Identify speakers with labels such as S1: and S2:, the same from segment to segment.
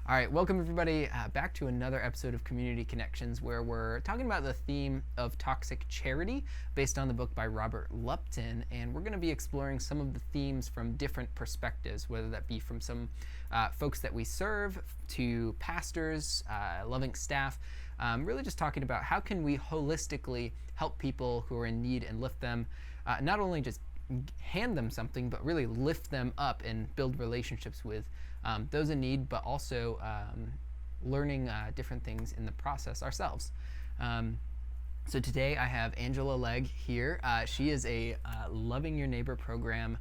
S1: All right, welcome everybody back to another episode of Community Connections, where we're talking about the theme of toxic charity based on the book by Robert Lupton, and we're going to be exploring some of the themes from different perspectives, whether that be from some folks that we serve to pastors, loving staff, really just talking about how can we holistically help people who are in need and lift them, not only just hand them something, but really lift them up and build relationships with those in need, but also learning different things in the process ourselves. So today I have Angela Legg here. She is a Loving Your Neighbor program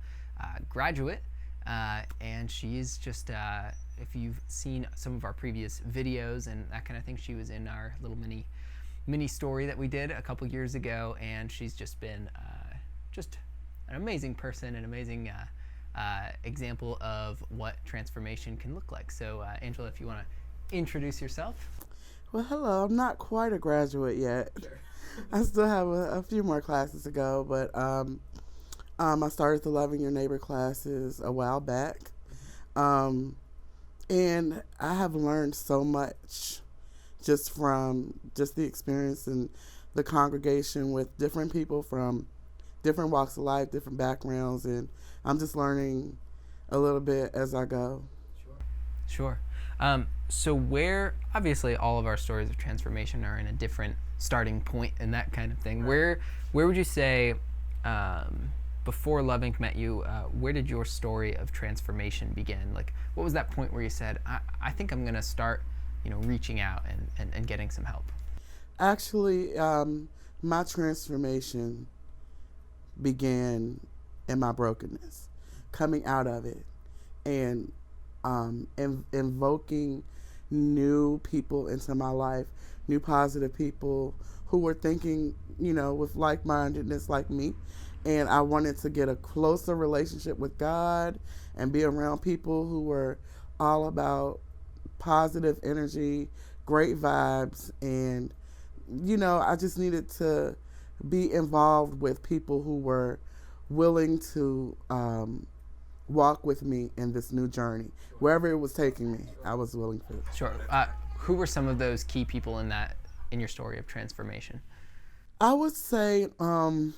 S1: graduate, and she's just, if you've seen some of our previous videos and that kind of thing, she was in our little mini story that we did a couple years ago, and she's just been just an amazing person, an amazing example of what transformation can look like. So Angela, if you want to introduce yourself.
S2: Well, hello. I'm not quite a graduate yet.
S1: Sure.
S2: I still have a few more classes to go, but I started the Loving Your Neighbor classes a while back, and I have learned so much just from just the experience in the congregation with different people from different walks of life, different backgrounds, and I'm just learning a little bit as I go.
S1: Sure. So where, obviously all of our stories of transformation are in a different starting point and that kind of thing. Right. Where would you say, before Loving met you, where did your story of transformation begin? Like, what was that point where you said, I think I'm going to start, reaching out and getting some help?
S2: Actually, my transformation began in my brokenness, coming out of it, and invoking new people into my life, new positive people who were thinking, with like-mindedness like me. And I wanted to get a closer relationship with God and be around people who were all about positive energy, great vibes. And, I just needed to be involved with people who were willing to walk with me in this new journey. Wherever it was taking me, I was willing to.
S1: Sure. Who were some of those key people in your story of transformation?
S2: I would say,
S1: And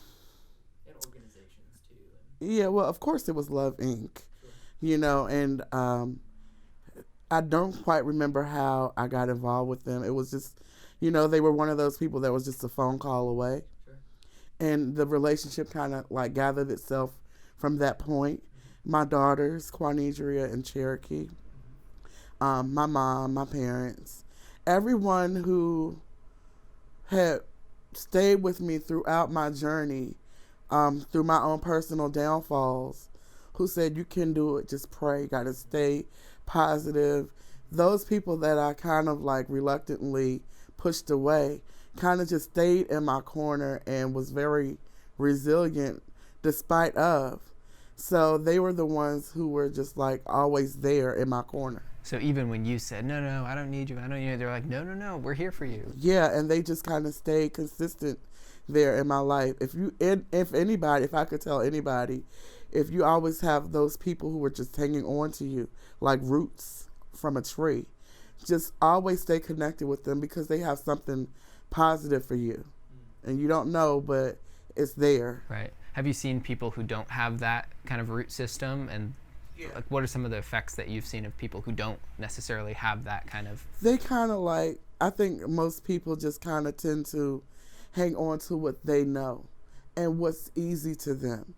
S1: organizations too.
S2: yeah, well, of course it was Love Inc. Sure. And I don't quite remember how I got involved with them. It was just, they were one of those people that was just a phone call away. Sure. And the relationship kind of like gathered itself from that point. My daughters, Quanidria and Cherokee, my mom, my parents, everyone who had stayed with me throughout my journey, through my own personal downfalls, who said, you can do it, just pray, you gotta stay positive. Those people that I kind of like reluctantly pushed away kind of just stayed in my corner and was very resilient despite of. So they were the ones who were just like always there in my corner.
S1: So even when you said, no, I don't need you, they're like, no, we're here for you.
S2: Yeah, and they just kind of stayed consistent there in my life. If I could tell anybody, if you always have those people who are just hanging on to you like roots from a tree, just always stay connected with them because they have something positive for you. And you don't know, but it's there.
S1: Right. Have you seen people who don't have that kind of root system? And like, what are some of the effects that you've seen of people who don't necessarily have that kind of?
S2: They kind of like, I think most people just kind of tend to hang on to what they know and what's easy to them.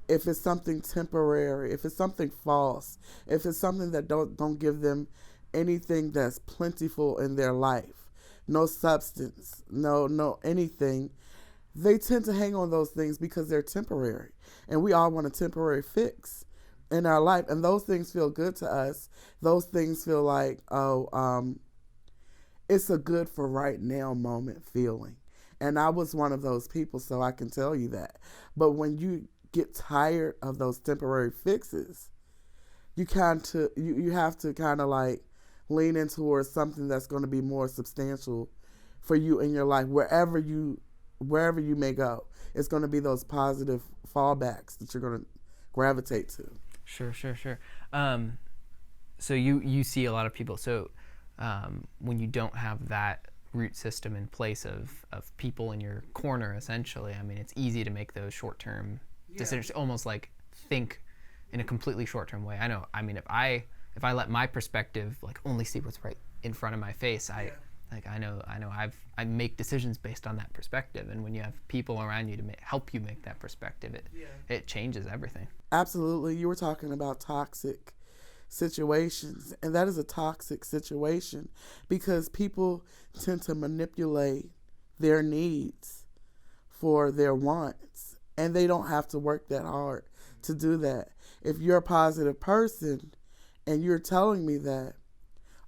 S2: If it's something temporary, if it's something false, if it's something that don't give them anything that's plentiful in their life, no substance, no anything, they tend to hang on those things because they're temporary. And we all want a temporary fix in our life. And those things feel good to us. Those things feel like, it's a good for right now moment feeling. And I was one of those people, so I can tell you that. But when you get tired of those temporary fixes, you have to kind of like lean in towards something that's going to be more substantial for you in your life, wherever you may go. It's going to be those positive fallbacks that you're going to gravitate to.
S1: Sure. So you see a lot of people. So when you don't have that root system in place of people in your corner, essentially, I mean, it's easy to make those short-term decisions, almost like think in a completely short-term way. I know. I mean, if I let my perspective like only see what's right in front of my face, I know I make decisions based on that perspective. And when you have people around you to help you make that perspective, it changes everything.
S2: Absolutely. You were talking about toxic situations, and that is a toxic situation because people tend to manipulate their needs for their wants, and they don't have to work that hard to do that. If you're a positive person and you're telling me that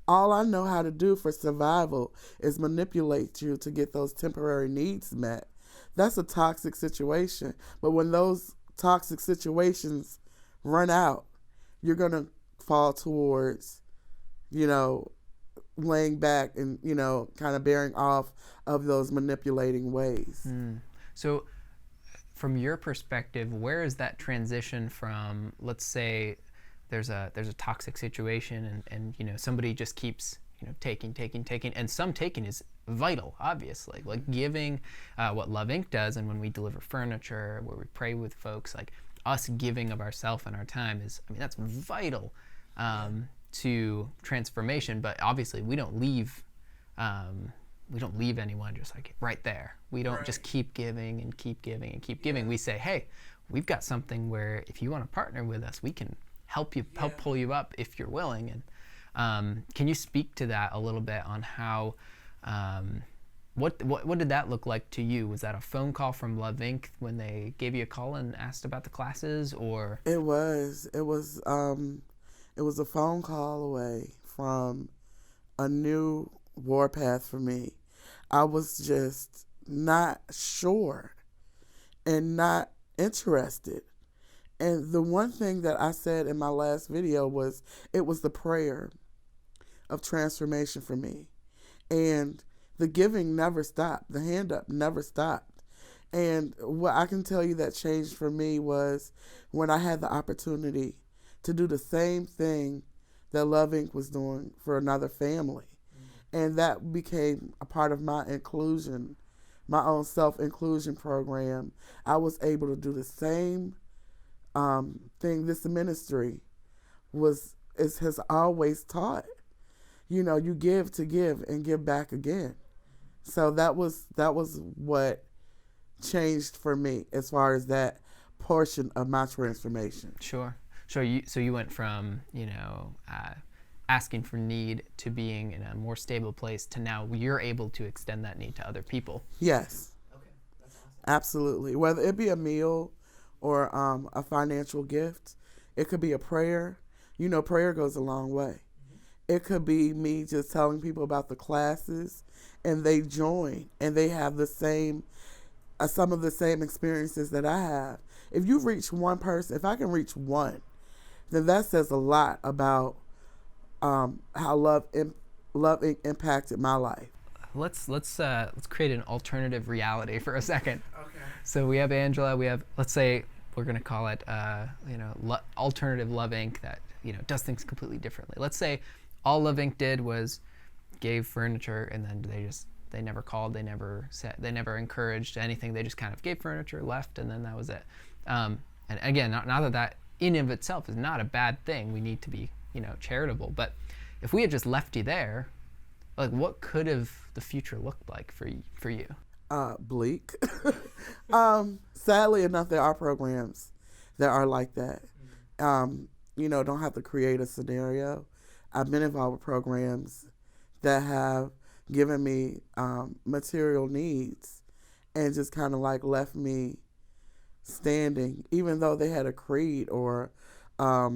S2: all I know how to do for survival is manipulate you to get those temporary needs met, that's a toxic situation. But when those toxic situations run out, you're going to fall towards, laying back and, kind of bearing off of those manipulating ways.
S1: So from your perspective, where is that transition from, let's say there's a toxic situation and somebody just keeps taking, and some taking is vital, obviously, like giving, what Love Inc. does, and when we deliver furniture, where we pray with folks, like us giving of ourself and our time that's vital to transformation. But obviously we don't leave anyone just like right there. We don't just keep giving and keep giving and keep giving. We say, hey, we've got something where if you want to partner with us, we can help pull you up if you're willing. And can you speak to that a little bit on how what did that look like to you? Was that a phone call from Love Inc. when they gave you a call and asked about the classes, or?
S2: It was a phone call away from a new warpath for me. I was just not sure and not interested. And the one thing that I said in my last video was it was the prayer of transformation for me. And the giving never stopped. The hand up never stopped. And what I can tell you that changed for me was when I had the opportunity to do the same thing that Love Inc. was doing for another family. And that became a part of my inclusion, my own self-inclusion program. I was able to do the same thing this ministry has always taught. You give to give and give back again. So that was what changed for me as far as that portion of my transformation.
S1: Sure. So you went from asking for need to being in a more stable place to now you're able to extend that need to other people.
S2: Yes.
S1: Okay, that's awesome.
S2: Absolutely. Whether it be a meal or a financial gift, it could be a prayer. Prayer goes a long way. It could be me just telling people about the classes and they join and they have the same, some of the same experiences that I have. If you reach one person, if I can reach one, then that says a lot about how Love Inc. impacted my life.
S1: Let's create an alternative reality for a second.
S2: Okay.
S1: So we have Angela. We have, let's say we're gonna call it alternative Love Inc. that does things completely differently. Let's say all Love Inc. did was gave furniture, and then they never called, they never never encouraged anything. They just kind of gave furniture, left, and then that was it. And again, not that in of itself is not a bad thing. We need to be charitable. But if we had just left you there, like what could have the future looked like for you?
S2: Bleak. Sadly enough, there are programs that are like that. Don't have to create a scenario. I've been involved with programs that have given me material needs and just kind of like left me standing, even though they had a creed or a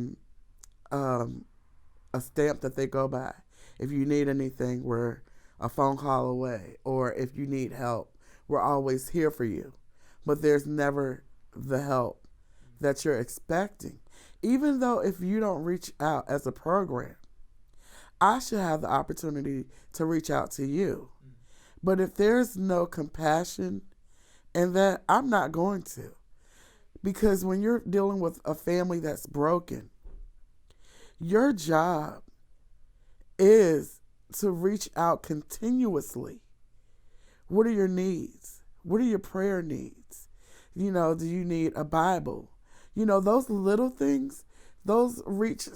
S2: stamp that they go by. If you need anything, we're a phone call away, or if you need help, we're always here for you. But there's never the help that you're expecting. Even though if you don't reach out as a program, I should have the opportunity to reach out to you. But if there's no compassion in that, I'm not going to. Because when you're dealing with a family that's broken, your job is to reach out continuously. What are your needs? What are your prayer needs? Do you need a Bible? Those little things, those reach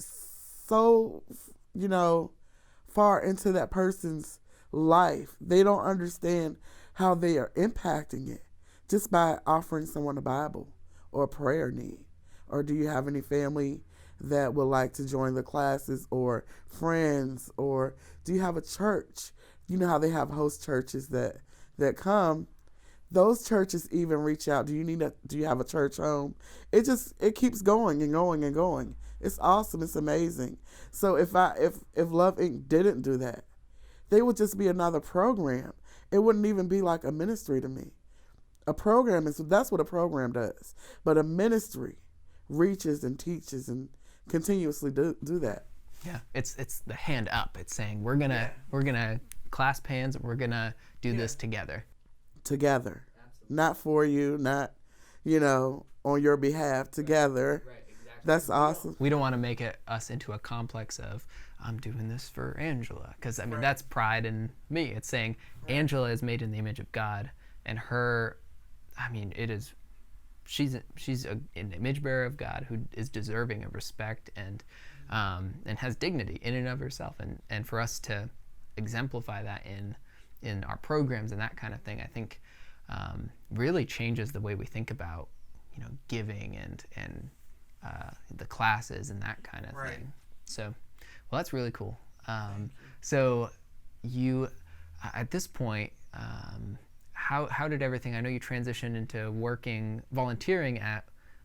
S2: so, far into that person's life. They don't understand how they are impacting it just by offering someone a Bible or a prayer need. Or do you have any family that would like to join the classes, or friends? Or do you have a church? You know how they have host churches that come. Those churches even reach out. Do you have a church home? It keeps going and going and going. It's awesome. It's amazing. So if Love Inc. didn't do that, they would just be another program. It wouldn't even be like a ministry to me. That's what a program does. But a ministry reaches and teaches and continuously do that.
S1: Yeah, it's the hand up. It's saying we're gonna clasp hands. We're gonna do this together.
S2: Together, absolutely. Not for you, not on your behalf. Together. Right, exactly. That's awesome.
S1: We don't want to make us into a complex of I'm doing this for Angela, because that's pride in me. It's saying Angela is made in the image of God, and her, she's an image bearer of God who is deserving of respect and has dignity in and of herself, and for us to exemplify that in our programs and that kind of thing, I think really changes the way we think about giving and the classes and that kind of thing. So, well, that's really cool. So you at this point, how did everything? I know you transitioned into volunteering at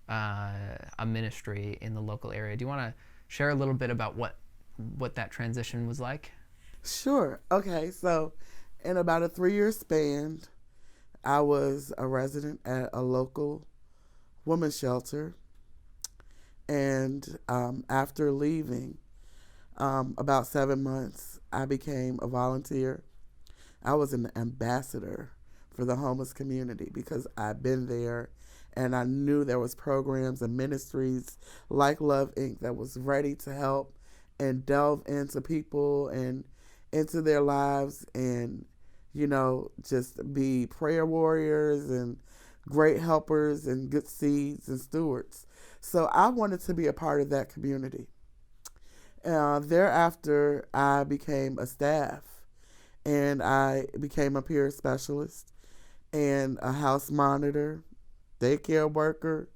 S1: a ministry in the local area. Do you want to share a little bit about what that transition was like?
S2: Sure. Okay, so in about a 3-year span, I was a resident at a local women's shelter. And after leaving, about 7 months, I became a volunteer. I was an ambassador for the homeless community because I've been there and I knew there was programs and ministries like Love Inc. that was ready to help and delve into people and into their lives and, just be prayer warriors and great helpers and good seeds and stewards. So I wanted to be a part of that community. Thereafter, I became a staff and I became a peer specialist and a house monitor, daycare worker,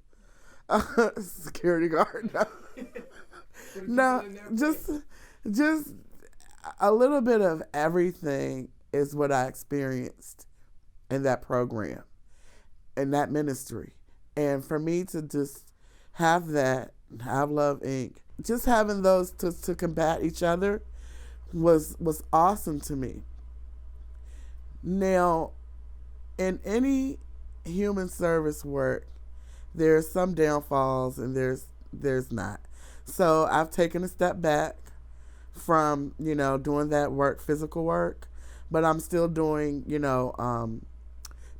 S2: security guard. No, just a little bit of everything is what I experienced in that program, in that ministry. And for me to just have Love Inc., just having those to combat each other was awesome to me. Now, in any human service work, there's some downfalls and there's not. So I've taken a step back from, doing that work, physical work, but I'm still doing,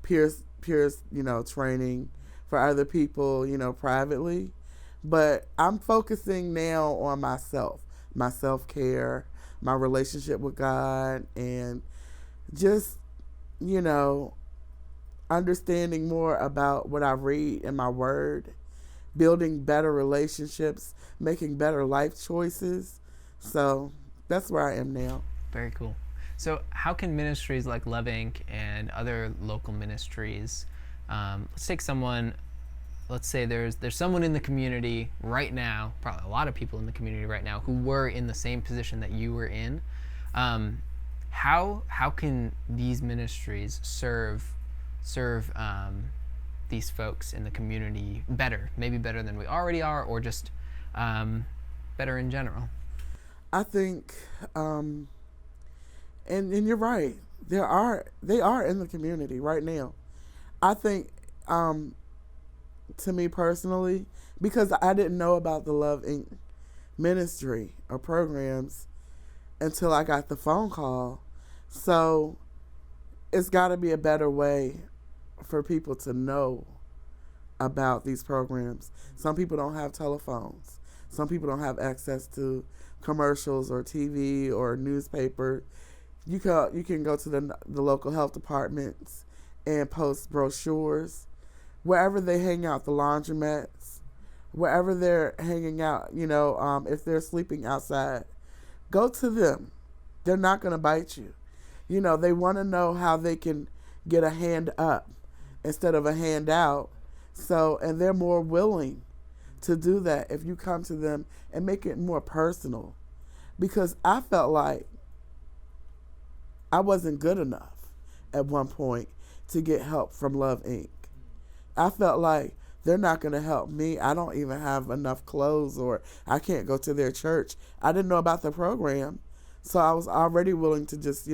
S2: peers, training for other people, privately. But I'm focusing now on myself, my self-care, my relationship with God, and just, understanding more about what I read in my word, building better relationships, making better life choices. So that's where I am now.
S1: Very cool. So how can ministries like Love Inc. and other local ministries, let's say there's someone in the community right now, probably a lot of people in the community right now who were in the same position that you were in. How can these ministries serve these folks in the community better, maybe better than we already are, or just better in general?
S2: I think, and you're right, they are in the community right now. I think, to me personally, because I didn't know about the Love Inc. ministry or programs until I got the phone call. So it's got to be a better way for people to know about these programs. Some people don't have telephones. Some people don't have access to commercials or TV or newspaper. You can go to the local health departments and post brochures wherever they hang out, the laundromats, wherever they're hanging out. If they're sleeping outside, go to them. They're not going to bite you. They want to know how they can get a hand up instead of a hand out. And they're more willing to do that if you come to them and make it more personal. Because I felt like I wasn't good enough at one point to get help from Love Inc. I felt like they're not going to help me. I don't even have enough clothes, or I can't go to their church. I didn't know about the program, so I was already willing to just,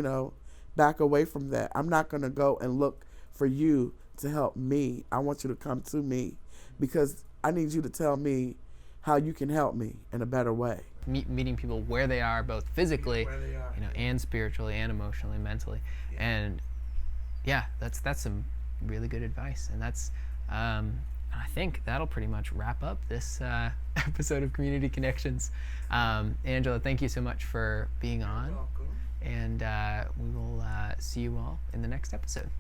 S2: back away from that. I'm not going to go and look for you to help me. I want you to come to me because I need you to tell me how you can help me in a better way.
S1: Meeting people where they are, both physically, and spiritually, and emotionally, mentally, and that's some really good advice. And that's I think that'll pretty much wrap up this episode of Community Connections. Angela, thank you so much for being on, and we will see you all in the next episode.